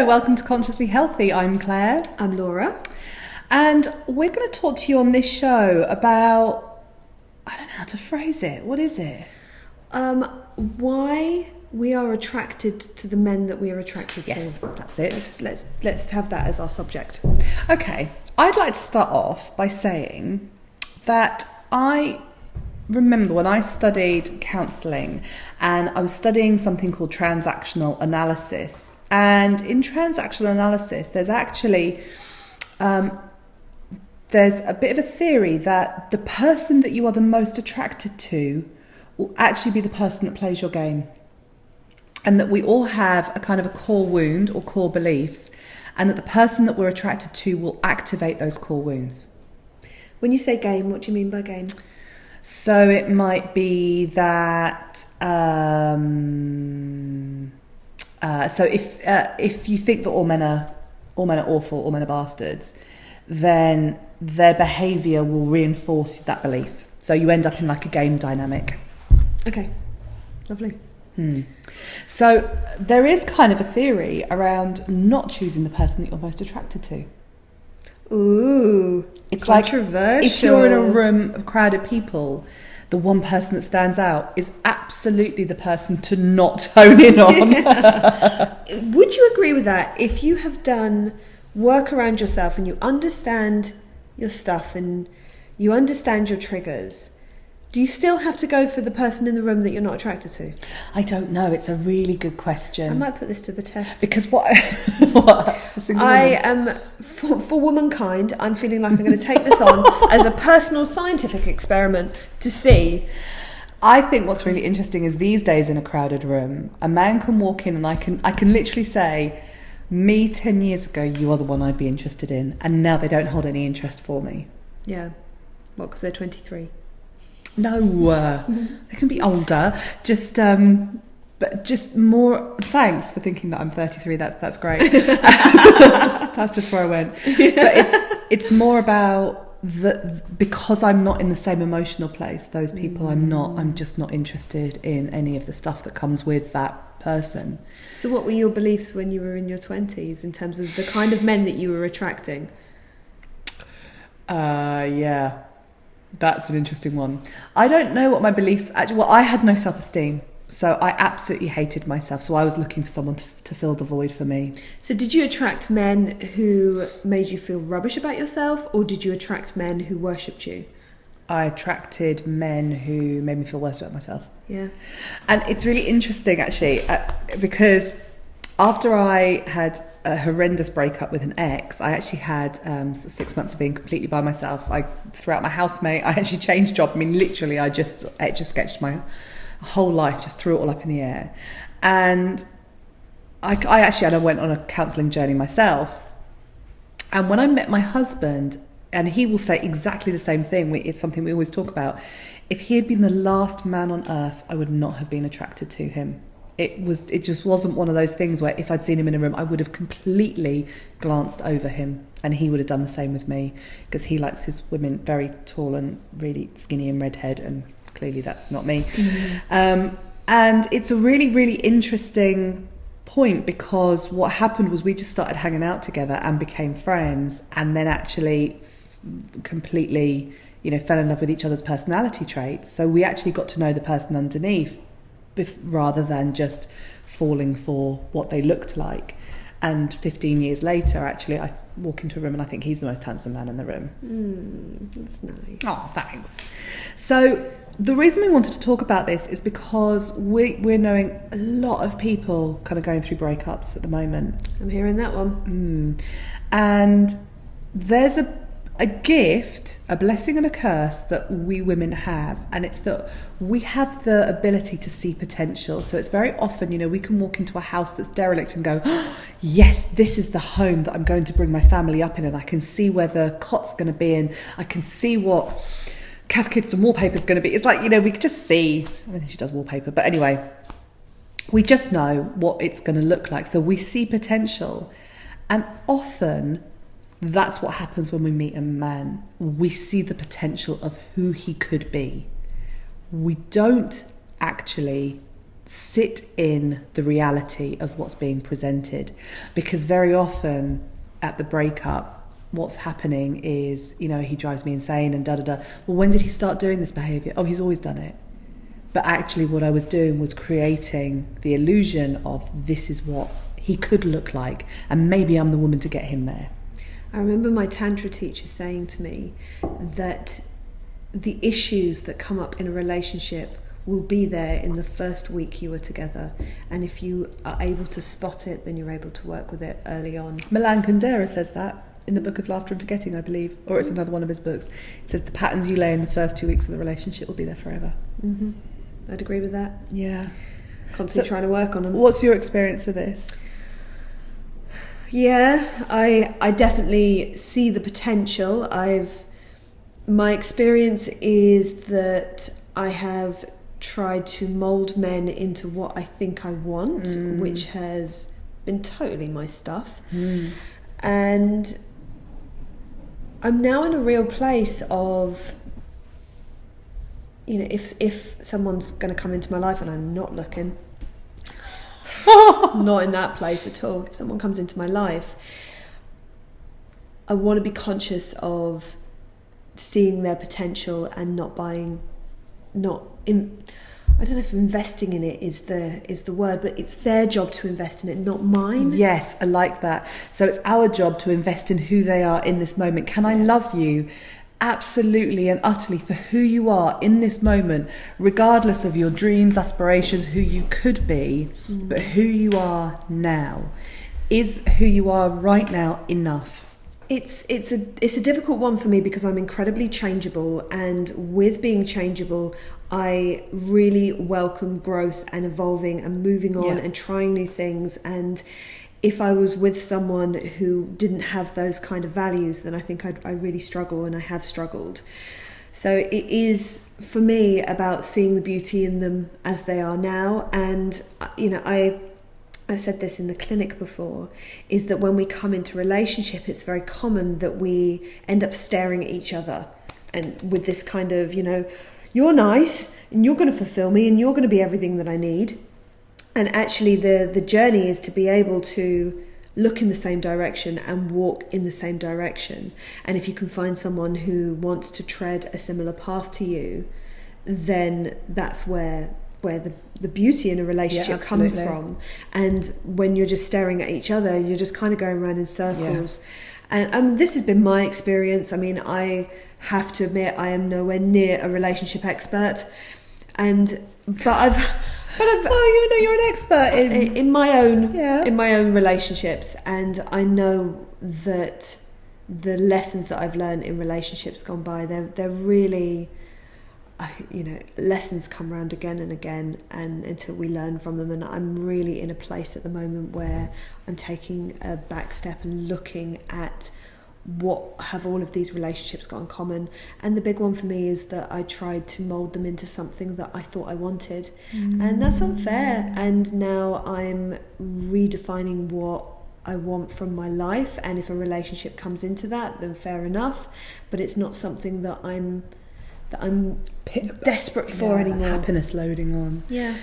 welcome to Consciously Healthy. I'm Claire. I'm Laura. And we're going to talk to you on this show about, I don't know how to phrase it. What is it? Why we are attracted to the men that we are attracted to. Yes, that's it. Let's have that as our subject. Okay, I'd like to start off by saying that I remember when I studied counselling and I was studying something called transactional analysis. And in transactional analysis, there's actually there's a bit of a theory that the person that you are the most attracted to will actually be the person that plays your game. And that we all have a kind of a core wound or core beliefs, and that the person that we're attracted to will activate those core wounds. When you say game, what do you mean by game? So it might be that so if you think that all men are awful, all men are bastards, then their behaviour will reinforce that belief. So you end up in like a game dynamic. Okay, lovely. So there is kind of a theory around not choosing the person that you're most attracted to. Ooh, it's controversial. Like if you're in a room of crowded people, the one person that stands out is absolutely the person to not hone in on. Yeah. Would you agree with that? If you have done work around yourself and you understand your stuff and you understand your triggers, do you still have to go for the person in the room that you're not attracted to? I don't know. It's a really good question. I might put this to the test. Because what? I am, for womankind, I'm feeling like I'm going to take this on as a personal scientific experiment to see. I think what's really interesting is these days in a crowded room, a man can walk in and I can literally say, me 10 years ago, you are the one I'd be interested in. And now they don't hold any interest for me. Yeah. Well, because they're 23. No, they can be older. But just more. Thanks for thinking that I'm 33. That's great. That's just where I went. But it's more about because I'm not in the same emotional place. Those people, I'm just not interested in any of the stuff that comes with that person. So, what were your beliefs when you were in your 20s in terms of the kind of men that you were attracting? Yeah. That's an interesting one. I don't know what my beliefs actually. Well, I had no self-esteem, so I absolutely hated myself. So I was looking for someone to fill the void for me. So did you attract men who made you feel rubbish about yourself, or did you attract men who worshipped you? I attracted men who made me feel worse about myself. Yeah, and it's really interesting actually because after I had a horrendous breakup with an ex, I actually had 6 months of being completely by myself. I threw out my housemate. I actually changed job. I mean, literally, I just sketched my whole life, just threw it all up in the air. And I went on a counselling journey myself. And when I met my husband, and he will say exactly the same thing, it's something we always talk about. If he had been the last man on earth, I would not have been attracted to him. It just wasn't one of those things where if I'd seen him in a room, I would have completely glanced over him, and he would have done the same with me, because he likes his women very tall and really skinny and redhead, and clearly that's not me. Mm-hmm. And it's a really, really interesting point, because what happened was we just started hanging out together and became friends, and then actually completely, fell in love with each other's personality traits. So we actually got to know the person underneath, rather than just falling for what they looked like. And 15 years later, actually, I walk into a room and I think he's the most handsome man in the room. That's nice. Oh, thanks. So the reason we wanted to talk about this is because we're knowing a lot of people kind of going through breakups at the moment. I'm hearing that one. And there's a gift, a blessing and a curse that we women have, and it's that we have the ability to see potential. So it's very often, we can walk into a house that's derelict and go, oh, yes, this is the home that I'm going to bring my family up in, and I can see where the cot's going to be, and I can see what Kath Kidston wallpaper is going to be. It's like, we could just see. I don't think she does wallpaper, but anyway, we just know what it's going to look like. So we see potential, and often that's what happens when we meet a man. We see the potential of who he could be. We don't actually sit in the reality of what's being presented, because very often at the breakup, what's happening is, you know, he drives me insane and da-da-da. Well, when did he start doing this behaviour? Oh, he's always done it. But actually what I was doing was creating the illusion of this is what he could look like, and maybe I'm the woman to get him there. I remember my Tantra teacher saying to me that the issues that come up in a relationship will be there in the first week you were together, and if you are able to spot it, then you're able to work with it early on. Milan Kundera says that in the Book of Laughter and Forgetting, I believe, or it's another one of his books. It says the patterns you lay in the first 2 weeks of the relationship will be there forever. Mm-hmm. I'd agree with that. Yeah. Constantly trying to work on them. What's your experience of this? Yeah, I definitely see the potential. My experience is that I have tried to mould men into what I think I want, which has been totally my stuff. And I'm now in a real place of, you know, if someone's going to come into my life and I'm not looking, not in that place at all. If someone comes into my life, I want to be conscious of seeing their potential and I don't know if investing in it is the word, but it's their job to invest in it, not mine. Yes, I like that. So it's our job to invest in who they are in this moment. Can I love you absolutely and utterly for who you are in this moment, regardless of your dreams, aspirations, who you could be, but who you are now? Is who you are right now enough? It's a difficult one for me because I'm incredibly changeable, and with being changeable, I really welcome growth and evolving and moving on and trying new things. And if I was with someone who didn't have those kind of values, then I think I really struggle, and I have struggled. So it is, for me, about seeing the beauty in them as they are now. And, you know, I've said this in the clinic before, is that when we come into relationship, it's very common that we end up staring at each other and with this kind of, you know, you're nice and you're going to fulfill me and you're going to be everything that I need. And actually the journey is to be able to look in the same direction and walk in the same direction. And if you can find someone who wants to tread a similar path to you, then that's where the beauty in a relationship comes from. And when you're just staring at each other, you're just kind of going around in circles. And this has been my experience. I mean, I have to admit I am nowhere near a relationship expert, but oh, you know, you're an expert in my own relationships, and I know that the lessons that I've learned in relationships gone by, they're really, you know, lessons come around again and again, and until we learn from them. And I'm really in a place at the moment where I'm taking a back step and looking at what have all of these relationships got in common. And the big one for me is that I tried to mould them into something that I thought I wanted, and that's unfair. And now I'm redefining what I want from my life, and if a relationship comes into that, then fair enough, but it's not something that I'm desperate for anymore. Happiness loading on. Yeah.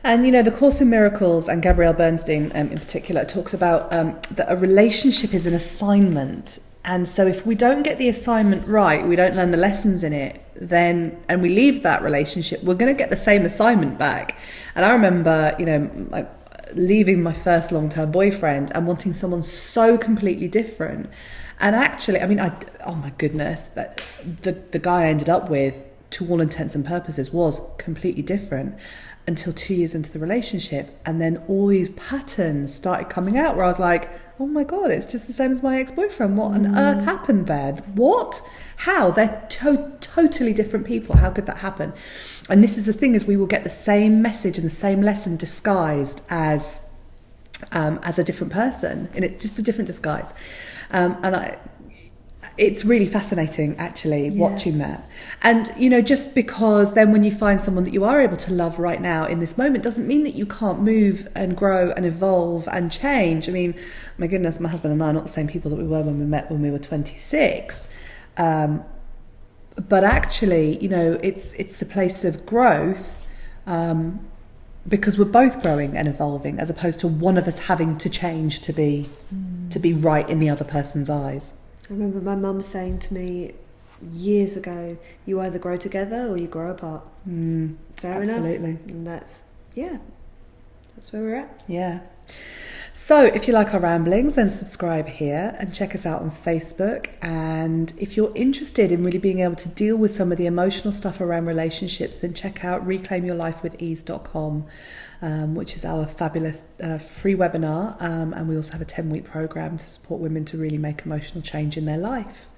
And, you know, the Course in Miracles, and Gabrielle Bernstein in particular, talks about that a relationship is an assignment. And so if we don't get the assignment right, we don't learn the lessons in it, then, and we leave that relationship, we're going to get the same assignment back. And I remember, you know, leaving my first long-term boyfriend and wanting someone so completely different. And actually, I mean, oh my goodness, that the guy I ended up with, to all intents and purposes, was completely different until 2 years into the relationship. And then all these patterns started coming out where I was like, oh my God, it's just the same as my ex-boyfriend. What on earth happened there? What? How? They're totally different people. How could that happen? And this is the thing, is we will get the same message and the same lesson disguised as a different person, in it, just a different disguise. It's really fascinating, actually, watching that. And, you know, just because then when you find someone that you are able to love right now in this moment doesn't mean that you can't move and grow and evolve and change. I mean, my goodness, my husband and I are not the same people that we were when we met when we were 26. But actually, you know, it's a place of growth. because we're both growing and evolving, as opposed to one of us having to change to be right in the other person's eyes. I remember my mum saying to me years ago, you either grow together or you grow apart. Fair Absolutely. enough. And that's where we're at. Yeah. So if you like our ramblings, then subscribe here and check us out on Facebook. And if you're interested in really being able to deal with some of the emotional stuff around relationships, then check out reclaimyourlifewithease.com, which is our fabulous free webinar. And we also have a 10-week program to support women to really make emotional change in their life.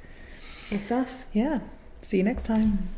That's us. Yeah. See you next time.